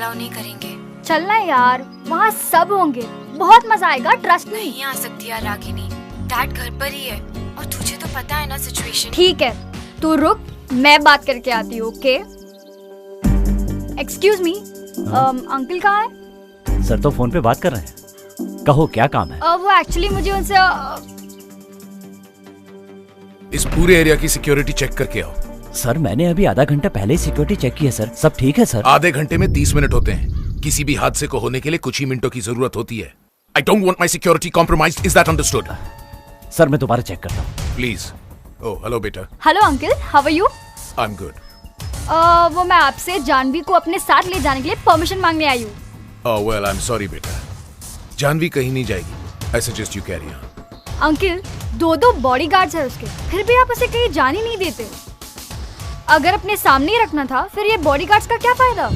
Allow नहीं करेंगे। चलना यार, वहाँ सब होंगे, बहुत मजा आएगा, ट्रस्ट मी। नहीं आ सकती यार रागिनी, डैड घर पर ही है और तुझे तो पता है ना सिचुएशन। ठीक है, तू रुक, मैं बात करके आती हूँ। ओके? एक्सक्यूज मी, अंकल कहाँ है? सर तो फोन पे बात कर रहे हैं। कहो क्या काम है? वो एक्चुअली मुझे उनसे इस पूरे एरिया की सिक्योरिटी चेक करके आओ। सर मैंने अभी आधा घंटा पहले ही सिक्योरिटी चेक की है सर, सब ठीक है सर। आधे घंटे में 30 मिनट होते हैं। किसी भी हादसे को होने के लिए कुछ ही मिनटों की जरूरत होती है। I don't want my security compromised. Is that understood? Sir मैं दोबारा चेक करता हूँ। Please. Oh, hello बेटा। Hello uncle, how are you? I'm good. वो मैं आपसे जानवी को अपने साथ ले जाने के लिए परमिशन मांगने आई हूँ। Oh well, I'm sorry बेटा। जानवी कहीं नहीं जाएगी। I suggest you carry on. Uncle, 2 bodyguards है उसके, फिर भी आप उसे कहीं जाने नहीं देते। अगर अपने सामने ही रखना था, फिर ये बॉडीगार्ड्स का क्या फायदा?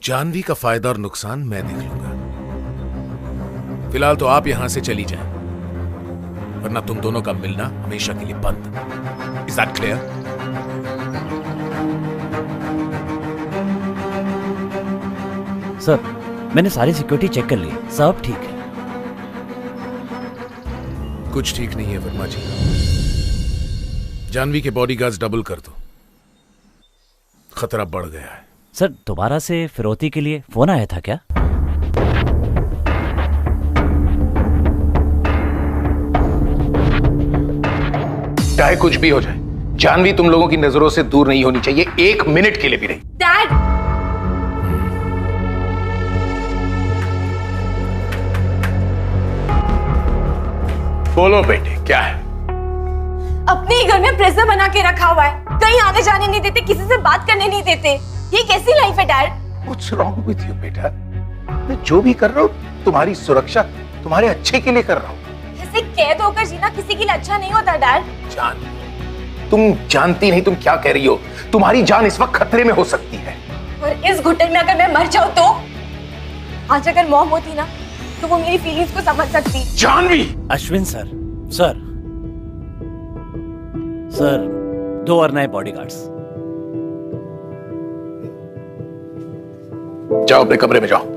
जानवी का फायदा और नुकसान मैं देख लूंगा। फिलहाल तो आप यहां से चली जाएं, वरना तुम दोनों का मिलना हमेशा के लिए बंद। Is that clear? सर मैंने सारी सिक्योरिटी चेक कर ली, सब ठीक है। कुछ ठीक नहीं है वर्मा जी। जानवी के बॉडीगार्ड्स डबल कर दो, खतरा बढ़ गया है। सर दोबारा से फिरौती के लिए फोन आया था क्या? चाहे कुछ भी हो जाए, जानवी तुम लोगों की नजरों से दूर नहीं होनी चाहिए, 1 मिनट के लिए भी नहीं। डैड, बोलो बेटे, क्या है? अपने ही घर में प्रेशर बना के रखा हुआ है, कहीं आने जाने नहीं देते, किसी से बात करने नहीं देते। ये कैसी लाइफ है dad? What's wrong with you बेटा? मैं जो भी कर रहा हूँ तुम्हारी सुरक्षा, तुम्हारे अच्छे के लिए कर रहा हूँ। ऐसे कैद होकर जीना किसी के लिए अच्छा नहीं होता डैड। जान, तुम जानती नहीं तुम क्या कह रही हो। तुम्हारी जान इस वक्त खतरे में हो सकती है। और इस घुटन में अगर मैं मर जाऊं तो? आज अगर मॉम होती ना, तो वो मेरी फीलिंग्स को समझ सकती। जानवी! अश्विन सर, सर 2 और नए बॉडीगार्ड्स। जाओ अपने कमरे में जाओ।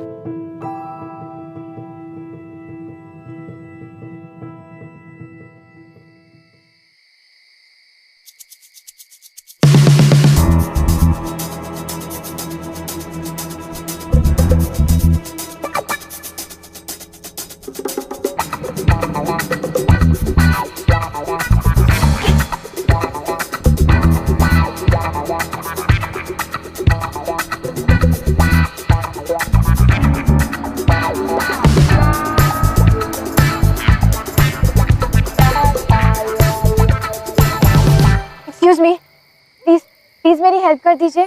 प्लीज मेरी हेल्प कर दीजिए,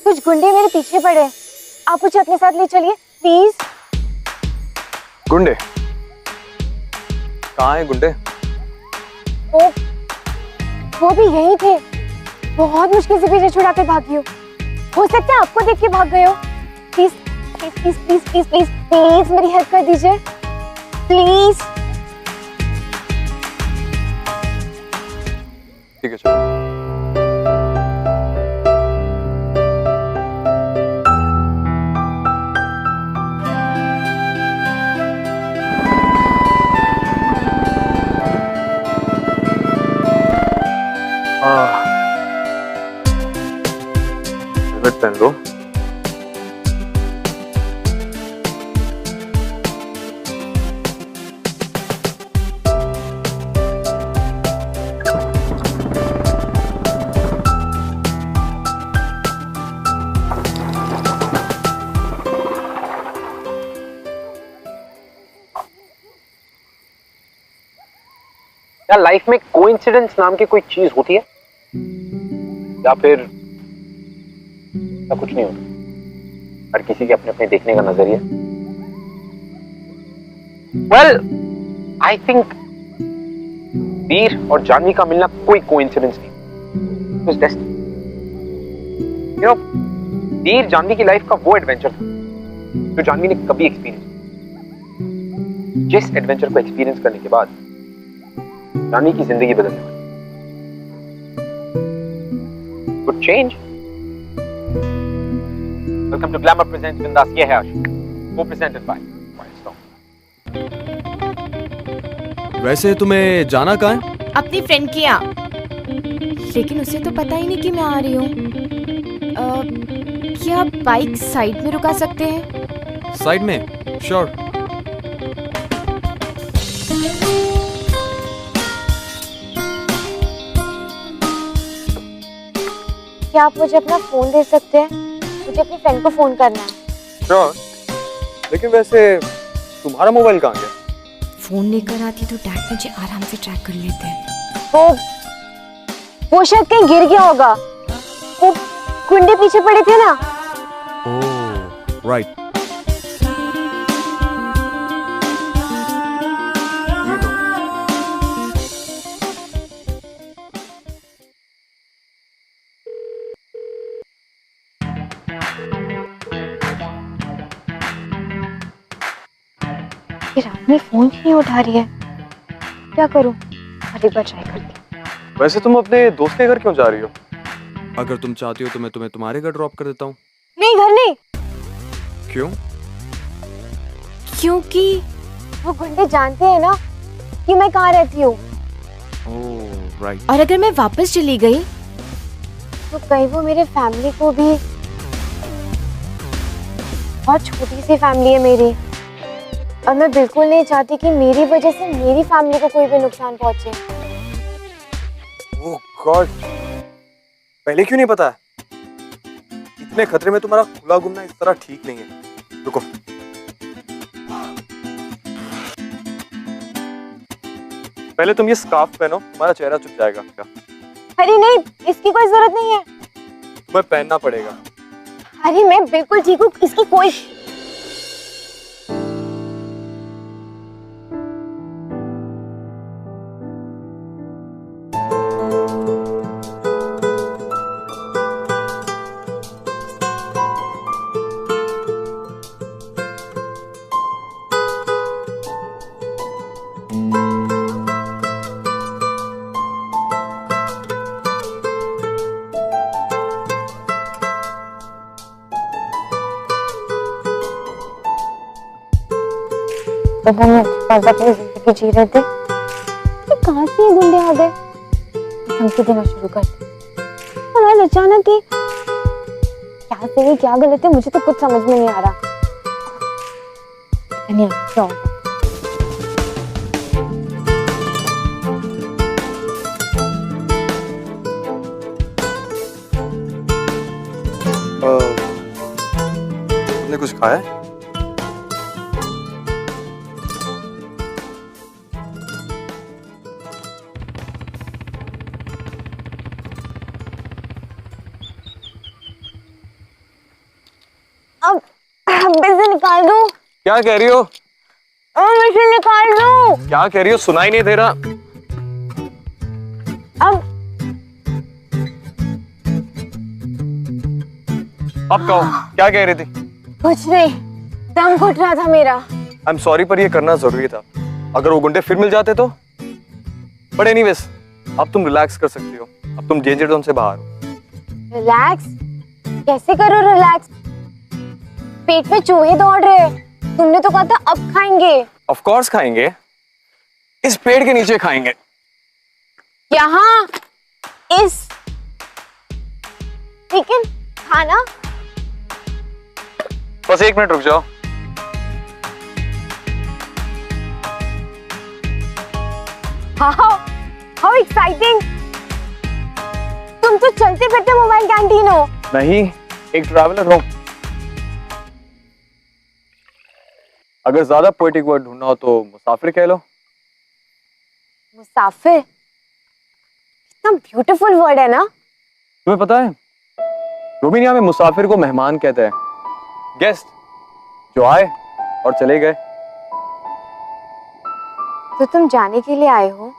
कुछ गुंडे मेरे पीछे पड़े, आप मुझे अपने साथ ले चलिए प्लीज। गुंडे? कहाँ है गुंडे? वो भी यही थे, बहुत मुश्किल से पीछे छुड़ा के भागी हो सकता है आपको देख के भाग गए हो। Please please please please please please please मेरी हेल्प कर दीजिए प्लीज। ठीक है चलो। हेलमेट पहन लो। क्या लाइफ में कोइंसिडेंस नाम की कोई चीज होती है या फिर कुछ नहीं होता? हर किसी के अपने अपने देखने का नजरिया। वेल आई थिंक वीर और जानवी का मिलना कोई कोइंसिडेंस नहीं, it was destiny. You know, Veer Jhanvi की लाइफ का वो एडवेंचर था जो जानवी ने कभी एक्सपीरियंस किया। जिस एडवेंचर को एक्सपीरियंस करने के बाद जानवी की जिंदगी बदलने वाली। Change. Welcome to Glamour Presents Bindas. ये है आशिक, co-presented by Wildstorm. वैसे तुम्हें जाना कहाँ है? अपनी फ्रेंड के यहाँ, लेकिन उसे तो पता ही नहीं कि मैं आ रही हूँ। क्या बाइक साइड में रुका सकते हैं? साइड में? श्योर। क्या आप मुझे अपना फोन दे सकते हैं? मुझे अपनी फ्रेंड को फोन करना है। श्योर। लेकिन वैसे तुम्हारा मोबाइल कहाँ गया? फोन लेकर आती तो डैड मुझे आराम से ट्रैक कर लेते हैं। वो शायद कहीं गिर गया होगा। वो गुंडे पीछे पड़े थे ना। ओह, राइट। ये रानी फोन क्यों नहीं उठा रही है? क्या करूं? और एक बार ट्राई करती हूँ। वैसे तुम अपने दोस्त के घर क्यों जा रही हो? अगर तुम चाहती हो तो मैं तुम्हें तुम्हारे घर ड्रॉप कर देता हूँ। नहीं, घर नहीं। क्यों? क्योंकि वो गुंडे जानते हैं ना कि मैं कहाँ रहती हूँ। ओह, राइट। और अगर मैं वापस चली गई तो कहीं वो मेरे फैमिली को भी, बहुत छोटी सी फैमिली है मेरी, और मैं बिल्कुल नहीं चाहती कि मेरी वजह से मेरी फैमिली को कोई भी नुकसान पहुंचे। ओह गॉड, पहले क्यों नहीं पता? इतने खतरे में तुम्हारा खुला घूमना इस तरह ठीक नहीं है। रुको, पहले तुम ये स्कार्फ पहनो, तुम्हारा चेहरा छुप जाएगा। क्या? अरे नहीं, इसकी कोई जरूरत नहीं है। तुम्हें पहनना पड़ेगा। अरे मैं बिल्कुल ठीक हूँ, इसकी कोई। पता नहीं बस अपनी जिंदगी जी रहे थे, ये कहाँ से ये गुंडे आ गए? धमकी देना शुरू कर दी। और आज अचानक ही क्या सही क्या गलत है, मुझे तो कुछ समझ में नहीं आ रहा। नहीं क्या होगा? तुमने कुछ खाया है? अब से निकाल दो। क्या कह रही हो? मुझे निकाल दो। क्या कह रही हो? सुनाई नहीं दे रहा। अब कहो, क्या कह रही थी? कुछ नहीं, दम घुट रहा था मेरा। आई एम सॉरी, पर ये करना जरूरी था। अगर वो गुंडे फिर मिल जाते तो? बट एनीवेज, अब तुम रिलैक्स कर सकती हो। अब तुम डेंजर जोन से बाहर हो। रिलैक्स? कैसे करो रिलैक्स? पेट में चूहे दौड़ रहे हैं। तुमने तो कहा था अब खाएंगे। ऑफ कोर्स खाएंगे, इस पेड़ के नीचे खाएंगे। यहाँ इस, लेकिन खाना? बस 1 मिनट रुक जाओ। How exciting! तुम तो चलते फिरते मोबाइल कैंटीन हो। नहीं, एक ट्रैवलर हूं। अगर ज्यादा पोएटिक वर्ड ढूंढना हो तो मुसाफिर कह लो। मुसाफिर कितना ब्यूटीफुल वर्ड है ना। तुम्हें पता है, रोमानिया में मुसाफिर को मेहमान कहते हैं, गेस्ट जो आए और चले गए। तो तुम जाने के लिए आए हो?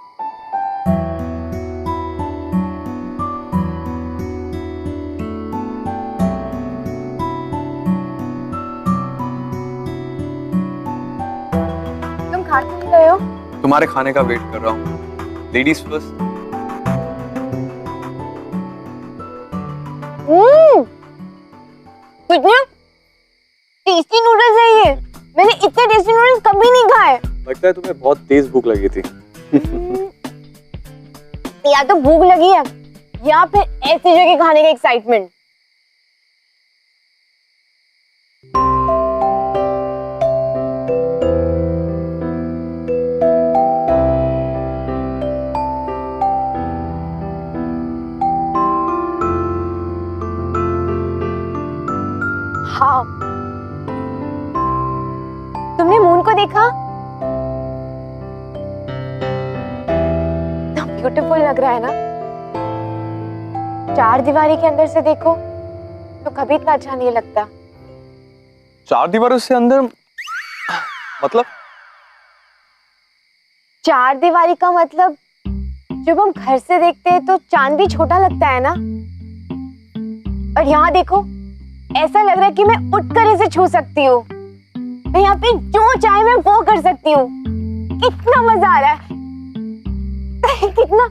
तुम खा क्यों नहीं रहे हो? तुम्हारे खाने का वेट कर रहा हूँ। Ladies first. कुछ नहीं, टेस्टी नूडल्स है ये। मैंने इतने टेस्टी नूडल्स कभी नहीं खाए। लगता है तुम्हें बहुत तेज भूख लगी थी। या तो भूख लगी है या फिर ऐसी जगह खाने का एक्साइटमेंट। हाँ, तुमने मून को देखा? ब्यूटीफुल लग रहा है ना? चार दीवारी के अंदर से देखो तो कभी इतना अच्छा नहीं लगता। चार दीवारों से अंदर मतलब? चार दीवारी का मतलब जब हम घर से देखते हैं तो चांद भी छोटा लगता है ना। और यहाँ देखो, ऐसा लग रहा है कि मैं उठकर इसे छू सकती हूँ। मैं यहाँ पे जो चाहे मैं वो कर सकती हूँ। कितना मजा आ रहा है। कितना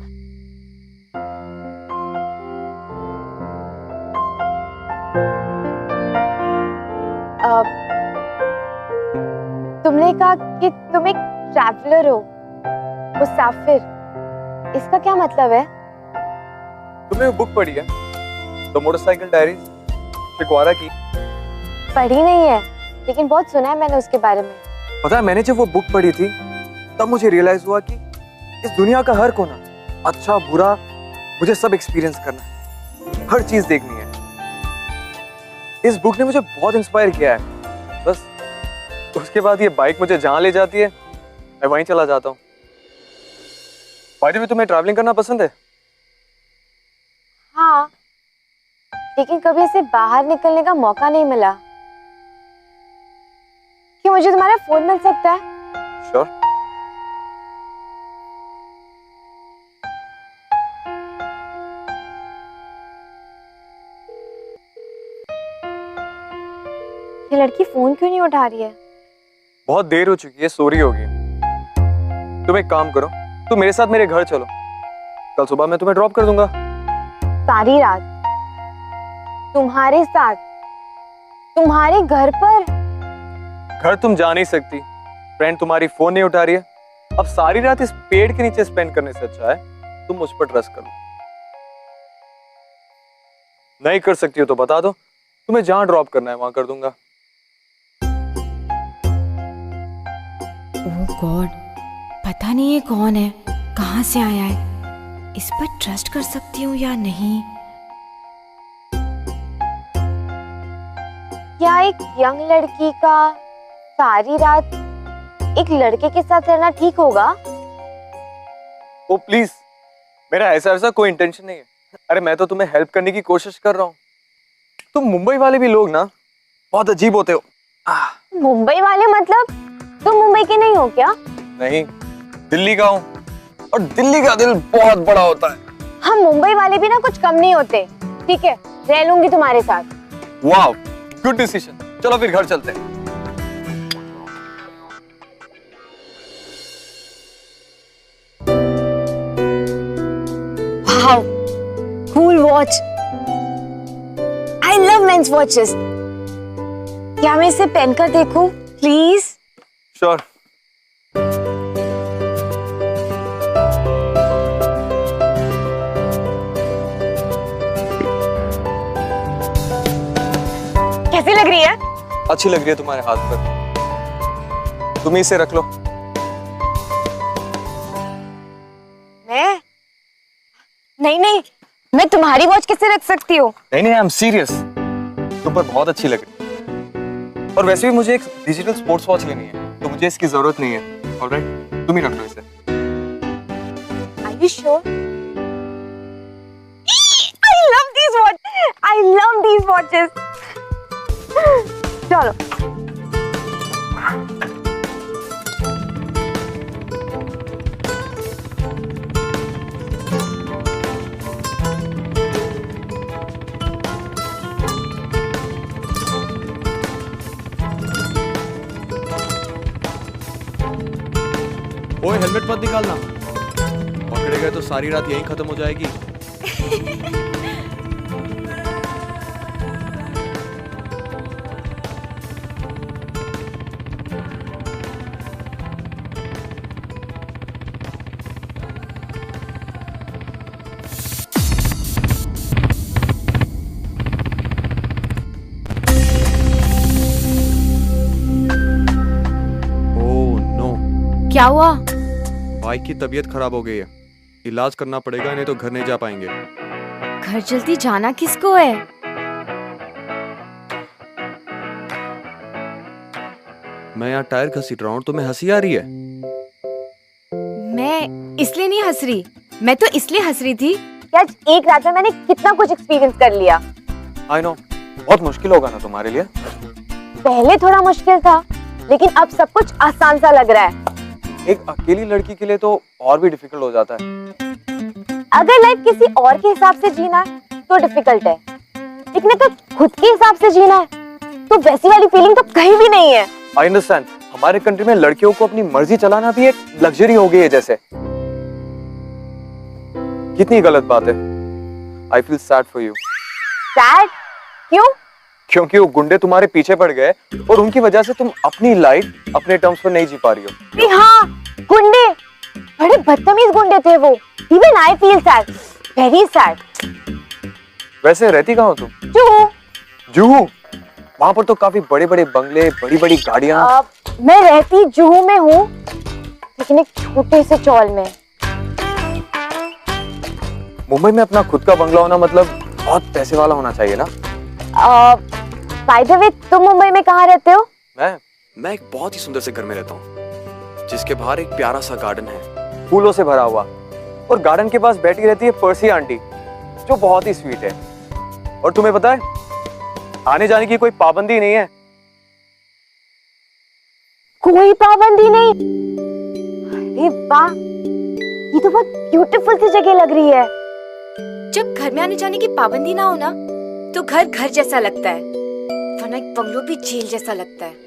तुमने कहा कि तुम एक ट्रैवलर हो, मुसाफिर। इसका क्या मतलब है? तुमने वो बुक पढ़ी है, द मोटरसाइकिल डायरीज, शिकवारा की? पढ़ी नहीं है, लेकिन बहुत सुना है मैंने उसके बारे में। पता है, मैंने जब वो बुक पढ़ी थी तब मुझे रियलाइज हुआ कि इस दुनिया का हर कोना, अच्छा बुरा, मुझे सब एक्सपीरियंस करना है, हर चीज देखनी है। इस बुक ने मुझे बहुत इंस्पायर किया है। बस उसके बाद ये बाइक मुझे जहां ले जाती है मैं वहीं चला जाता हूँ। बाय द वे, तुम्हें ट्रैवलिंग करना पसंद है? हाँ, लेकिन कभी इसे बाहर निकलने का मौका नहीं मिला। क्या मुझे तुम्हारा फोन मिल सकता है? श्योर। ये लड़की फोन क्यों नहीं उठा रही है? बहुत देर हो चुकी है, सो रही होगी। तुम एक काम करो, तुम मेरे साथ मेरे घर चलो, कल सुबह मैं तुम्हें ड्रॉप कर दूंगा। सारी रात तुम्हारे साथ, तुम्हारे घर पर? घर तुम जा नहीं सकती, फ्रेंड तुम्हारी फोन नहीं उठा रही है। अब सारी रात इस पेड़ के नीचे स्पेंड करने से अच्छा है तुम मुझ पर ट्रस्ट करो। नहीं कर सकती हो तो बता दो, तुम्हें जहां ड्रॉप करना है वहां कर दूंगा। ओह गॉड, पता नहीं ये कौन है, कहाँ से आया है, इस पर ट्रस्ट कर सकती हूँ या नहीं? क्या एक यंग लड़की का सारी रात एक लड़के के साथ रहना ठीक होगा? ओ प्लीज, मेरा ऐसा कोई इंटेंशन नहीं है। अरे मैं तो तुम्हें हेल्प करने की कोशिश कर रहा हूँ। तुम मुंबई वाले भी लोग ना बहुत अजीब होते हो। मुंबई वाले मतलब तुम मुंबई के नहीं हो क्या? नहीं, दिल्ली का हूँ, और दिल्ली का दिल बहुत बड़ा होता है। हम मुंबई वाले भी ना कुछ कम नहीं होते। ठीक है, रह लूंगी तुम्हारे साथ। वाह, गुड डिसीजन। चलो फिर घर चलते हैं। Wow, cool watch. I love men's watches. क्या मैं इसे पहनकर देखूं प्लीज? श्योर। कैसी लग रही है? अच्छी लग रही है तुम्हारे हाथ पर। तुम इसे रख लो। मैं? नहीं, मैं तुम्हारी वॉच कैसे रख सकती हूँ? नहीं, आई एम सीरियस। तुम पर बहुत अच्छी लग रही है। और वैसे भी मुझे एक डिजिटल स्पोर्ट्स वॉच लेनी है, तो मुझे इसकी जरूरत नहीं है। ऑलराइट, तुम ही रख लो इसे। Are you sure? I love these watches. I love these watches. चलो। ओए, हेलमेट मत निकालना, पकड़े गए तो सारी रात यहीं खत्म हो जाएगी। क्या हुआ? बाइक की तबीयत खराब हो गई है, इलाज करना पड़ेगा, नहीं तो घर नहीं जा पाएंगे। घर जल्दी जाना किसको है? मैं यहाँ टायर घसीट रहा हूँ, तुम्हें हंसी आ रही है? मैं इसलिए नहीं हंस रही, मैं तो इसलिए हंस रही थी कि आज एक रात में मैंने कितना कुछ एक्सपीरियंस कर लिया। आई नो, बहुत मुश्किल होगा ना तुम्हारे लिए। पहले थोड़ा मुश्किल था, लेकिन अब सब कुछ आसान सा लग रहा है। एक अकेली लड़की के लिए तो और भी डिफिकल्ट हो जाता है। अगर लाइफ किसी और के हिसाब से जीना है तो डिफिकल्ट है, लेकिन अगर खुद के हिसाब से जीना है तो वैसी वाली फीलिंग तो कहीं भी नहीं है। आई अंडरस्टैंड, हमारे कंट्री में लड़कियों को अपनी मर्जी चलाना भी एक लग्जरी हो गई है जैसे। कितनी गलत बात है। I feel sad for you. Sad? क्यों? क्योंकि वो गुंडे तुम्हारे पीछे पड़ गए और उनकी वजह से तुम अपनी लाइफ अपने टर्म्स पर नहीं जी पा रही हो। हाँ, गुंडे, बड़े बदतमीज गुंडे थे वो। Even I feel sad, very sad. वैसे रहती कहाँ हो तुम? जुहू। जुहू? वहाँ पर तो काफी बड़े बड़े बंगले, बड़ी बड़ी गाड़ियाँ। मैं रहती जुहू में हूँ, लेकिन एक छोटे से चौल में। मुंबई में अपना खुद का बंगला होना मतलब बहुत पैसे वाला होना चाहिए ना? बाय द वे, तुम मुंबई में कहाँ रहते हो? मैं एक बहुत ही सुंदर से घर में रहता हूँ, जिसके बाहर एक प्यारा सा गार्डन है, फूलों से भरा हुआ। और गार्डन के पास बैठी रहती है पर्सी आंटी, जो बहुत ही स्वीट है। और तुम्हें पता है, आने जाने की कोई पाबंदी नहीं है। कोई पाबंदी नहीं? अरे वाह, ये तो बहुत ब्यूटीफुल सी जगह लग रही है। जब घर में आने जाने की पाबंदी ना हो ना, तो घर घर जैसा लगता है, वरना एक बंगलो भी जेल जैसा लगता है।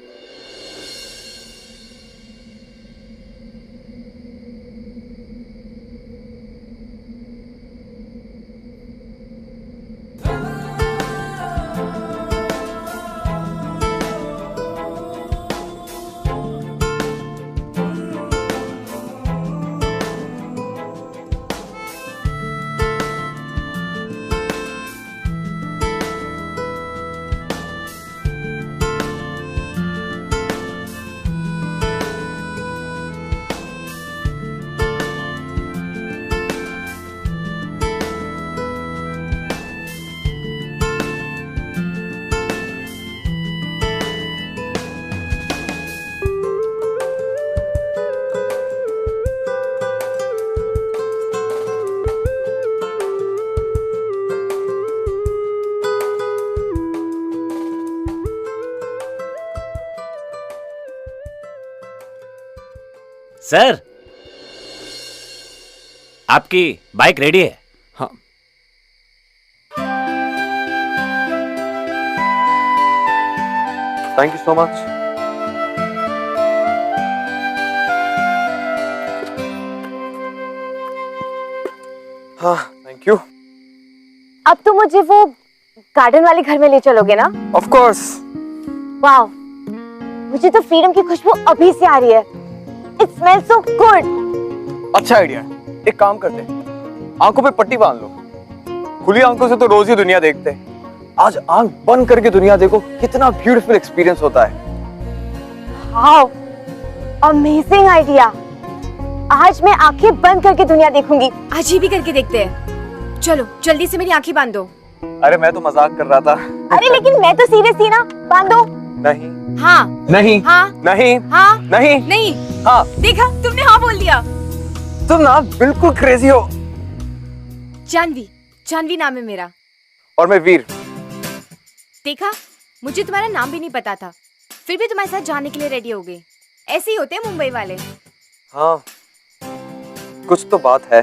सर, आपकी बाइक रेडी है? हाँ। Thank you so much. हाँ, थैंक यू। अब तो मुझे वो गार्डन वाले घर में ले चलोगे ना? Of course. वाह, मुझे तो फ्रीडम की खुशबू अभी से आ रही है। It smells so good. अच्छा आइडिया है। एक काम करते हैं, आंखों पे पट्टी बांध लो। खुली आंखों से तो रोज ही दुनिया देखते हैं, आज आंख बंद करके दुनिया देखो, कितना ब्यूटीफुल एक्सपीरियंस होता है। Wow, amazing idea. आज मैं आंखें बंद करके दुनिया देखूंगी। आज ही भी करके देखते हैं। चलो जल्दी से मेरी आंखें बांध दो। अरे मैं तो मजाक कर रहा था। अरे लेकिन मैं तो सीरियस थी ना। बांधो। नहीं। हाँ नहीं। हाँ नहीं। हाँ नहीं। नहीं। हाँ। देखा, तुमने हाँ बोल दिया। तुम ना बिल्कुल क्रेजी हो। जानवी, जानवी नाम है मेरा। और मैं वीर। देखा, मुझे तुम्हारा नाम भी नहीं पता था, फिर भी तुम्हारे साथ जाने के लिए रेडी हो गए। ऐसे ही होते हैं मुंबई वाले। हाँ, कुछ तो बात है।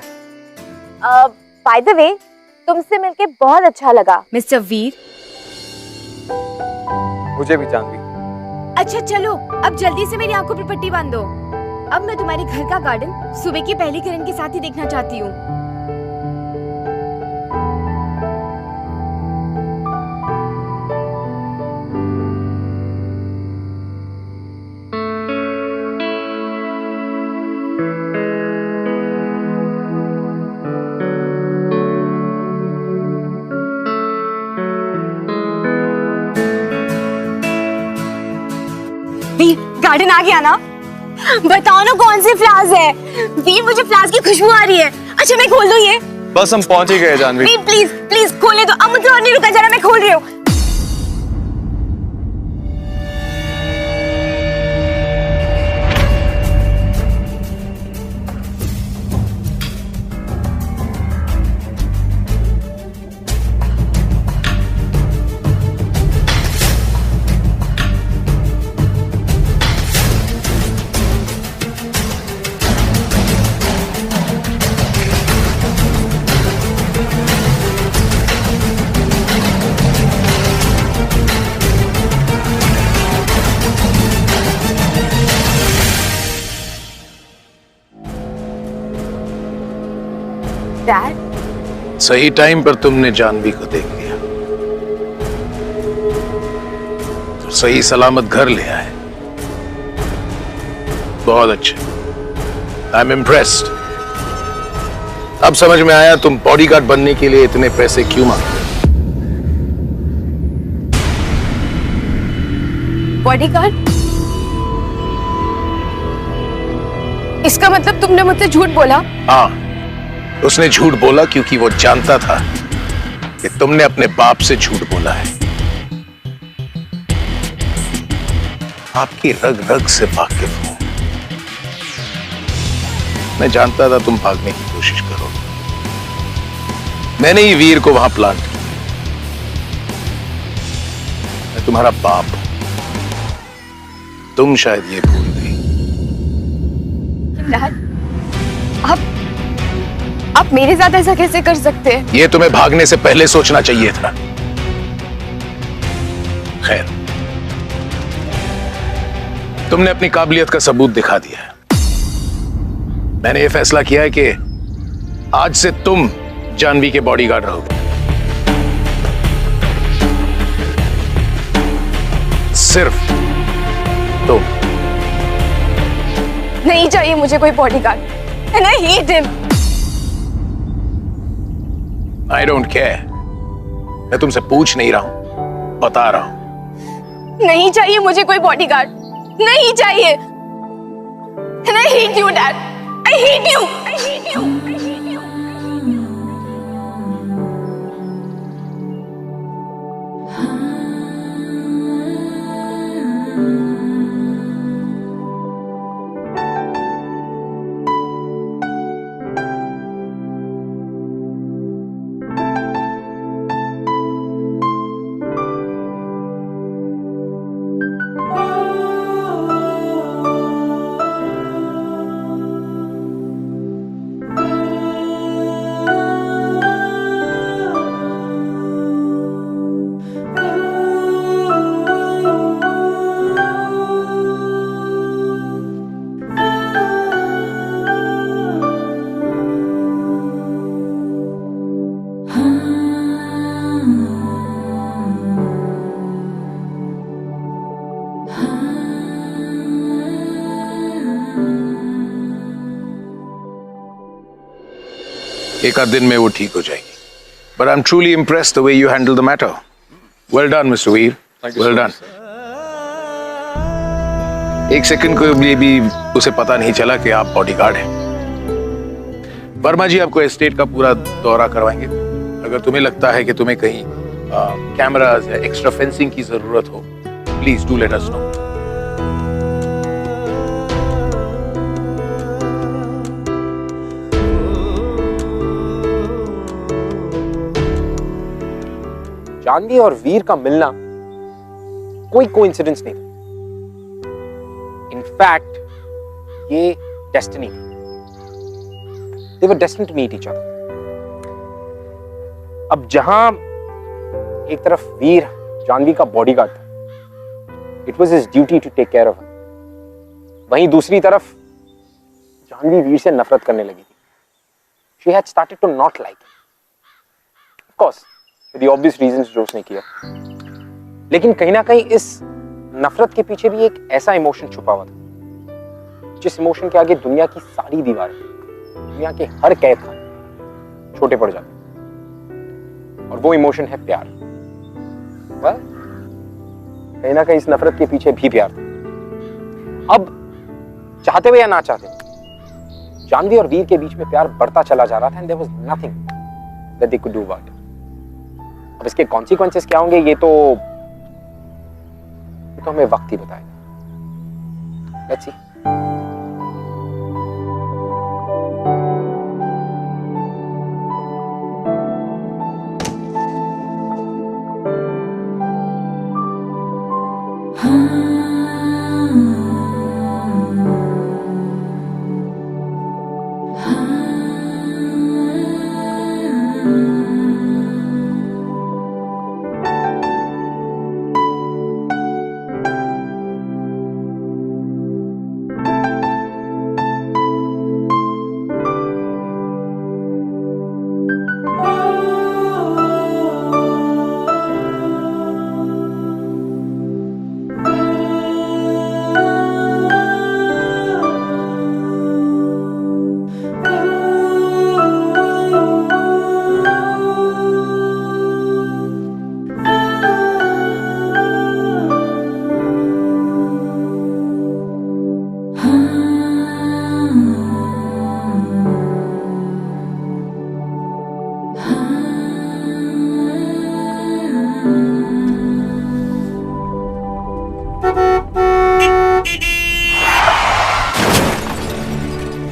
बाय द वे, तुमसे मिलके बहुत अच्छा लगा मिस्टर वीर। मुझे भी जानवी। अच्छा चलो, अब जल्दी से मेरी आंखों पर पट्टी बांधो। अब मैं तुम्हारे घर का गार्डन सुबह की पहली किरण के साथ ही देखना चाहती हूँ। वीर, गार्डन आ गया ना? बताओ ना कौन सी फ्लावर्स है। वीर मुझे फ्लावर्स की खुशबू आ रही है। अच्छा मैं खोल दूं ये? बस हम पहुंच ही गए जानवी। वीर प्लीज प्लीज खोले दो। अब मुझे और नहीं रुका, जरा मैं खोल रही हूँ। डैड, सही टाइम पर तुमने जानवी को देख लिया तो सही सलामत घर ले आए। बहुत अच्छे, आई एम इम्प्रेस्ड। अब समझ में आया तुम बॉडीगार्ड बनने के लिए इतने पैसे क्यों मांगते। बॉडीगार्ड? इसका मतलब तुमने मुझसे झूठ बोला? हाँ, उसने झूठ बोला क्योंकि वो जानता था कि तुमने अपने बाप से झूठ बोला है। आपकी रग रग से वाकिफ हूं। मैं जानता था तुम भागने की कोशिश करोगे। मैंने ही वीर को वहां प्लांट किया। मैं तुम्हारा बाप हूं। तुम शायद ये भूल गई। डैड, आप मेरे साथ ऐसा कैसे कर सकते हैं? ये तुम्हें भागने से पहले सोचना चाहिए था। खैर, तुमने अपनी काबिलियत का सबूत दिखा दिया है। मैंने ये फैसला किया है कि आज से तुम जानवी के बॉडीगार्ड रहोगे। सिर्फ तुम। नहीं चाहिए मुझे कोई bodyguard. And I hate him. I don't care. मैं तुमसे पूछ नहीं रहा हूं, बता रहा हूं। नहीं चाहिए मुझे कोई बॉडीगार्ड। नहीं चाहिए। And I hate you, Dad. I hate you. I hate you. I hate you. एक आध दिन में वो ठीक हो जाएगी। But I'm truly impressed the way you handle the matter. Well done, Mr. Veer. Well done. एक सेकंड को भी उसे पता नहीं चला कि आप बॉडीगार्ड हैं। वर्मा जी आपको एस्टेट का पूरा दौरा करवाएंगे। अगर तुम्हें लगता है कि तुम्हें कहीं कैमरास या एक्स्ट्रा फेंसिंग की जरूरत हो, please do let us know. Janvi और वीर का मिलना कोई कोइंसिडेंस नहीं था। इनफैक्ट ये डेस्टिनी थी। They were destined to meet each other. अब जहां एक तरफ वीर जानवी का बॉडीगार्ड था, it was his duty to take care of her. वहीं दूसरी तरफ जानवी वीर से नफरत करने लगी थी। She had started to not like him. Of course, for the obvious reasons जो उसने किया। लेकिन कहीं ना कहीं इस नफरत के पीछे भी एक ऐसा इमोशन छुपा हुआ था, जिस इमोशन के आगे दुनिया की सारी दीवारें, दुनिया के हर कैद खाने छोटे पड़ जाते। और वो इमोशन है प्यार। कहीं ना कहीं इस नफरत के पीछे भी प्यार था। अब चाहते हुए या ना चाहते हुए, जानवी और वीर के बीच में प्यार बढ़ता चला जा रहा था, and there was nothing that they could do about it. अब इसके कॉन्सिक्वेंसेस क्या होंगे ये तो हमें वक्त ही बताएगा। Let's see.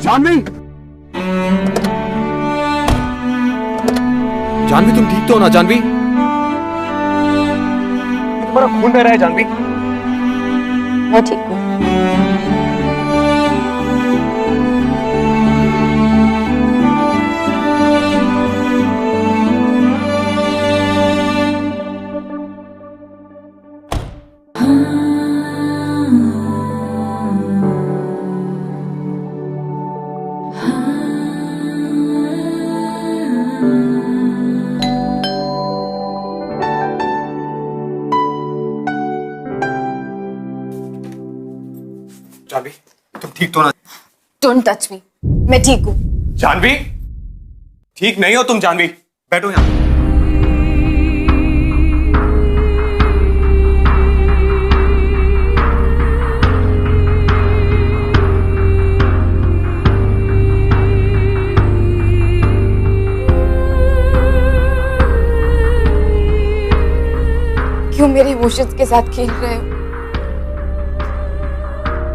जानवी, जानवी तुम ठीक तो हो ना? जानवी, तुम्हारा खून बह रहा है। जानवी, मैं ठीक हूँ। जानवी तुम ठीक तो ना? डोंट टच मी, मैं ठीक हूँ। जानवी, ठीक नहीं हो तुम। जानवी, बैठो यहाँ। क्यों मेरे इमोशंस के साथ खेल रहे हो?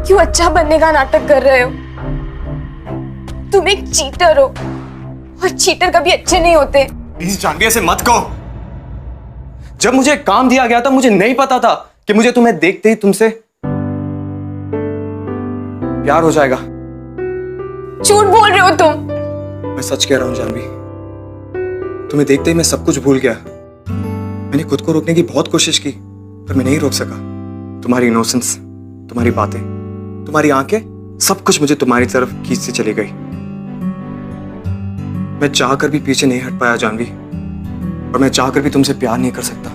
क्यों अच्छा बनने का नाटक कर रहे हो? तुम एक चीटर हो और चीटर कभी अच्छे नहीं होते। प्लीज जानवी ऐसे मत कहो। जब मुझे एक काम दिया गया था मुझे नहीं पता था कि मुझे तुम्हें देखते ही तुमसे प्यार हो जाएगा। झूठ बोल रहे हो तुम। मैं सच कह रहा हूं जानवी, तुम्हें देखते ही मैं सब कुछ भूल गया। मैंने खुद को रोकने की बहुत कोशिश की पर मैं नहीं रोक सका। तुम्हारी इनोसेंस, तुम्हारी बातें, तुम्हारी आंखें, सब कुछ मुझे तुम्हारी तरफ खींचती चली गई। मैं चाहकर भी पीछे नहीं हट पाया जानवी, और मैं चाहकर भी तुमसे प्यार नहीं कर सकता।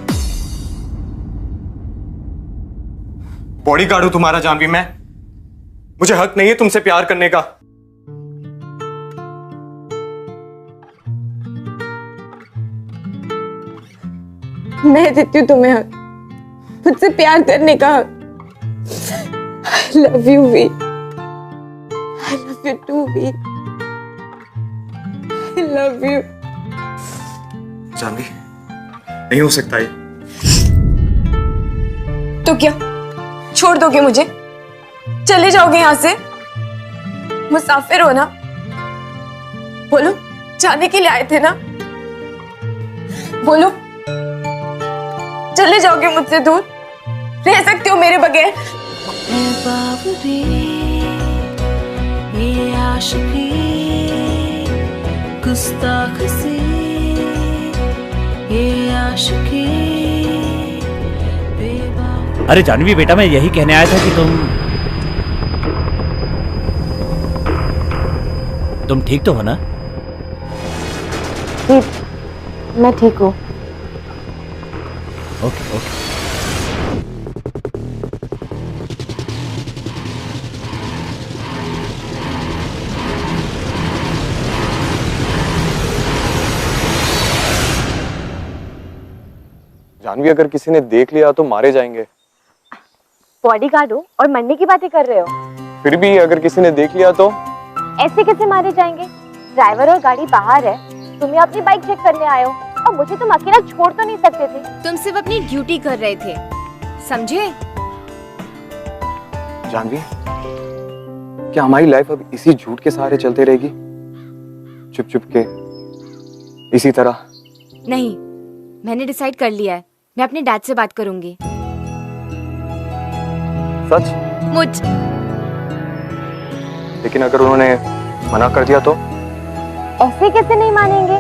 बॉडीगार्ड हूं तुम्हारा जानवी मैं। मुझे हक नहीं है तुमसे प्यार करने का। मैं देती हूँ तुम्हें हक, मुझसे प्यार करने का हक। I love you, V. I love you too, V. I love you। Janvi, नहीं हो सकता ये। तो क्या छोड़ दोगे मुझे? चले जाओगे यहाँ से? मुसाफिर हो ना? बोलो, जाने के लिए आए थे ना? बोलो, चले जाओगे मुझसे दूर? रह सकते हो मेरे बगैर? ये आशिकी गुस्ताख सी, ये आशिकी। अरे जानवी बेटा, मैं यही कहने आया था कि तुम ठीक तो हो ना? मैं ठीक हूँ। Okay okay. जानवी, अगर किसी ने देख लिया तो मारे जाएंगे। बॉडीगार्ड हो और मरने की बातें कर रहे हो? फिर भी अगर किसी ने देख लिया तो? ऐसे कैसे मारे जाएंगे? ड्राइवर और गाड़ी बाहर है, तुम्हें अपनी बाइक चेक करने आए हो और मुझे तुम अकेला छोड़ तो नहीं सकते थे। तुम सिर्फ अपनी ड्यूटी कर रहे थे, समझे? जानवी, क्या हमारी लाइफ अब इसी झूठ के सहारे चलते रहेगी? चुप चुप के इसी तरह? नहीं, मैंने डिसाइड कर लिया है, मैं अपने डैड से बात करूंगी। सच? मुझ लेकिन अगर उन्होंने मना कर दिया तो? ऐसे कैसे नहीं मानेंगे?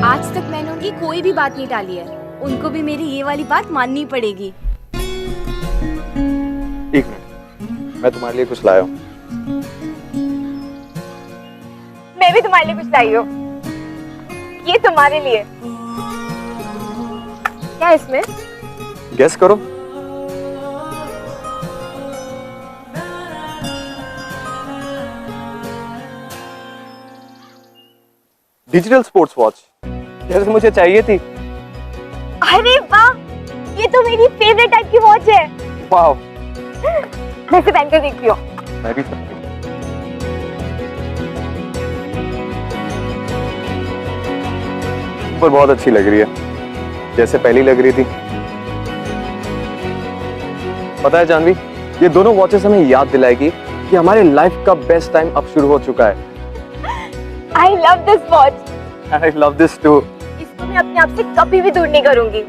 आज तक मैंने उनकी कोई भी बात नहीं टाली है, उनको भी मेरी ये वाली बात माननी पड़ेगी। एक मिनट, मैं तुम्हारे लिए कुछ लाया हूँ। मैं भी तुम्हारे लिए कुछ लाई हूँ। ये तुम्हारे लिए। क्या इसमें? गेस करो। डिजिटल स्पोर्ट्स वॉच, जैसे मुझे चाहिए थी। अरे वाह, ये तो मेरी फेवरेट टाइप की वॉच है। वाह, मैं इसे पहन कर देखती हूँ। मैं भी सकती हूँ। पर बहुत अच्छी लग रही है, जैसे पहली लग रही थी। पता है जानवी, ये दोनों वॉचेस हमें याद दिलाएगी कि हमारे लाइफ का बेस्ट टाइम अब शुरू हो चुका है। I love this watch. I love this too. इसको मैं अपने आप से कभी भी दूर नहीं करूंगी।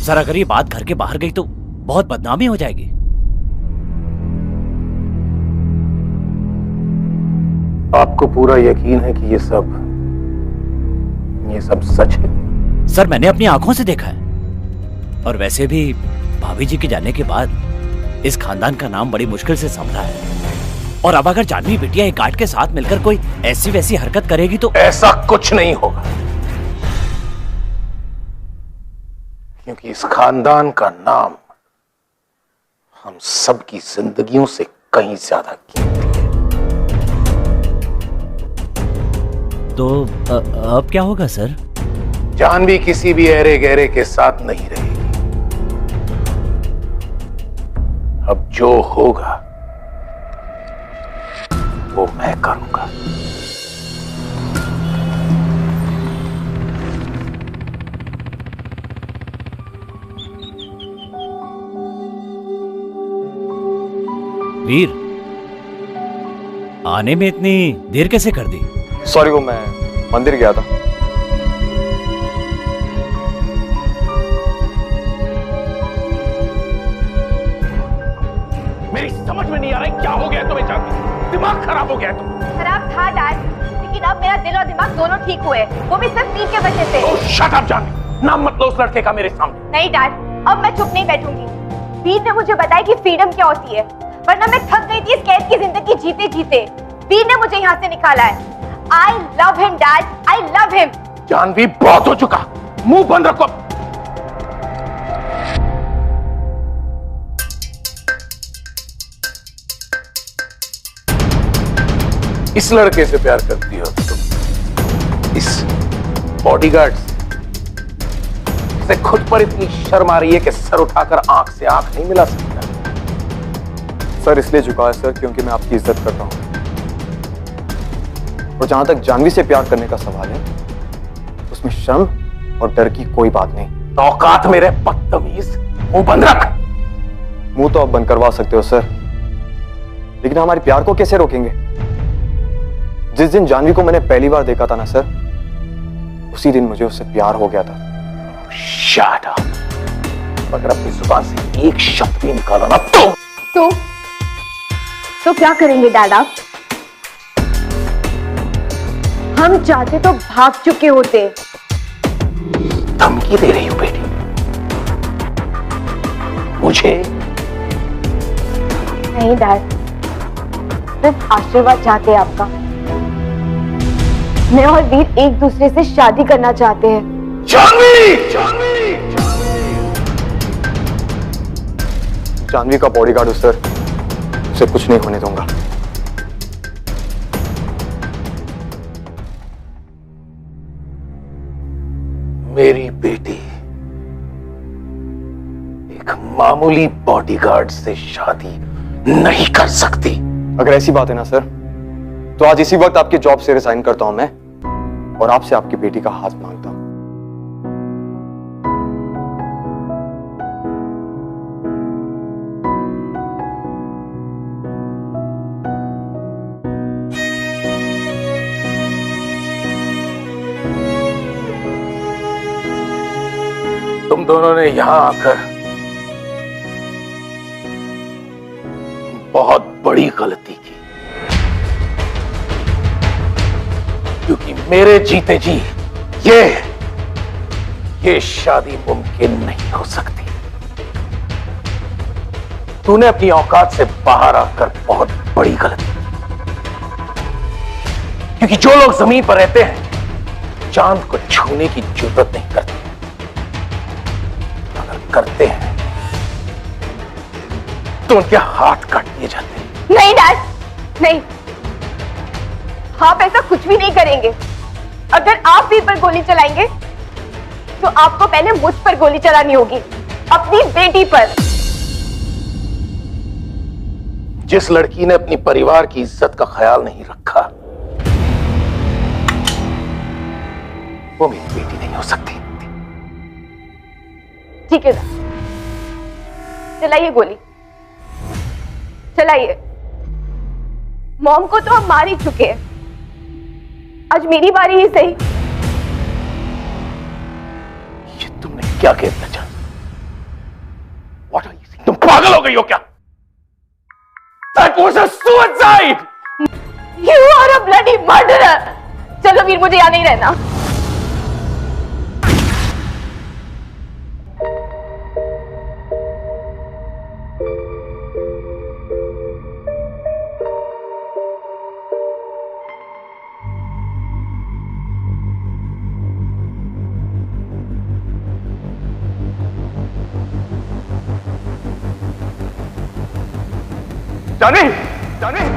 सर, अगर ये बात घर के बाहर गई तो बहुत बदनामी हो जाएगी। आपको पूरा यकीन है कि ये सब सच है? सर, मैंने अपनी आंखों से देखा है, और वैसे भी भाभी जी के जाने के बाद इस खानदान का नाम बड़ी मुश्किल से संभला है। और अब अगर जानवी बिटिया एक गार्ड के साथ मिलकर कोई ऐसी वैसी हरकत करेगी तो ऐसा कुछ नहीं होगा, क्योंकि इस खानदान का नाम हम सब की जिंदगियों से कहीं ज्यादा कीमती है। तो अब क्या होगा सर? जानवी किसी भी ऐरे गहरे के साथ नहीं रहेगी। अब जो होगा वो मैं करूंगा। वीर, आने में इतनी देर कैसे कर दी? सॉरी, वो मैं मंदिर गया था। मेरी समझ में नहीं आ रहा है क्या हो गया तुम्हें जानवी? दिमाग खराब हो गया तुम? खराब था डैड, लेकिन अब मेरा दिल और दिमाग दोनों ठीक हुए, वो भी सिर्फ पी के वजह से। ओह, शट अप जानवी, नाम मत लो उस लड़के का मेरे सामने। नहीं डैड, अब मैं चुप नहीं बैठूंगी। वीर ने मुझे बताया कि फ्रीडम क्या होती है, वरना मैं थक गई थी इस कैद की जिंदगी जीते जीते। वीर ने मुझे यहाँ से निकाला है। I love him, Dad. I love him. Janvi, बहुत हो चुका, मुंह बंद रखो। इस लड़के से प्यार करती हो तुम? इस बॉडीगार्ड से खुद पर इतनी शर्म आ रही है कि सर उठाकर आंख से आंख नहीं मिला सकता? सर इसलिए झुका है सर, क्योंकि मैं आपकी इज्जत करता हूँ। और जहां तक जानवी से प्यार करने का सवाल है, उसमें शर्म और डर की कोई बात नहीं। औकात मेरे बदतमीज, मुंह बंद रख। मुंह तो आप बंद करवा सकते हो सर, लेकिन हमारे प्यार को कैसे रोकेंगे? जिस दिन जानवी को मैंने पहली बार देखा था ना सर, उसी दिन मुझे उससे प्यार हो गया था। Shut up. अगर अपनी जुबान से एक शब्द भी निकाला ना तो क्या करेंगे डैड आप? हम चाहते तो भाग चुके होते। धमकी दे रही हूं बेटी मुझे? नहीं डैड, सिर्फ आशीर्वाद चाहते हैं आपका। मैं और वीर एक दूसरे से शादी करना चाहते हैं। जानवी! जानवी का बॉडीगार्ड हूं सर, उसे कुछ नहीं होने दूंगा। मेरी बेटी एक मामूली बॉडीगार्ड से शादी नहीं कर सकती। अगर ऐसी बात है ना सर, तो आज इसी वक्त आपकी जॉब से रिजाइन करता हूं मैं और आपसे आपकी बेटी का हाथ मांगता हूं। तुम दोनों ने यहां आकर बहुत बड़ी गलती की, क्योंकि मेरे जीते जी ये शादी मुमकिन नहीं हो सकती। तूने अपनी औकात से बाहर आकर बहुत बड़ी गलती की, क्योंकि जो लोग जमीन पर रहते हैं चांद को छूने की जरूरत नहीं करते, करते हैं तो उनके हाथ काट दिए जाते हैं। नहीं डैड, नहीं, आप ऐसा कुछ भी नहीं करेंगे। अगर आप वीर पर गोली चलाएंगे तो आपको पहले मुझ पर गोली चलानी होगी, अपनी बेटी पर। जिस लड़की ने अपनी परिवार की इज्जत का ख्याल नहीं रखा, वो मेरी बेटी नहीं हो सकती। ठीक है, चलाइए गोली, चलाइए। मॉम को तो हम मार ही चुके हैं, आज मेरी बारी ही सही। ये तुमने क्या कह दिया? What are you saying? तुम पागल हो गई हो क्या? That was a suicide! You are a bloody murderer! चलो वीर, मुझे यहाँ नहीं रहना। जानी, जानी,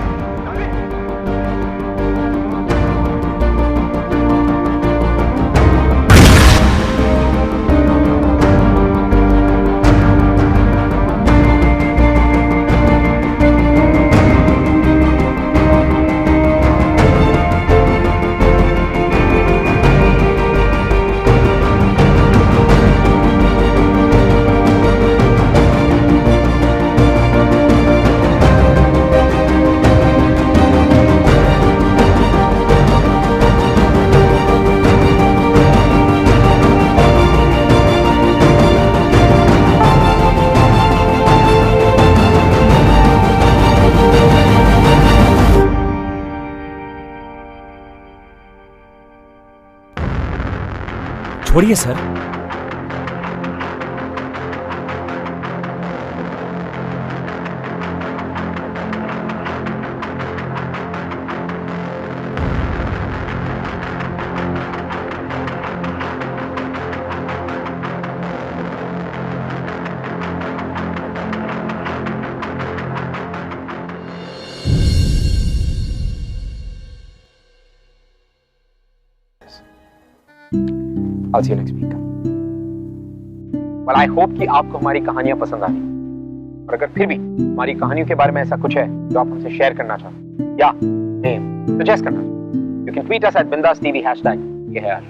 छोड़िए sir. I'll see you next week. Well, I hope कि आपको हमारी कहानियां पसंद आई, और अगर फिर भी हमारी कहानियों के बारे में ऐसा कुछ है जो आप हमसे शेयर करना चाहते या सजेस्ट करना, you can tweet us at BindasTV #. ये है यार।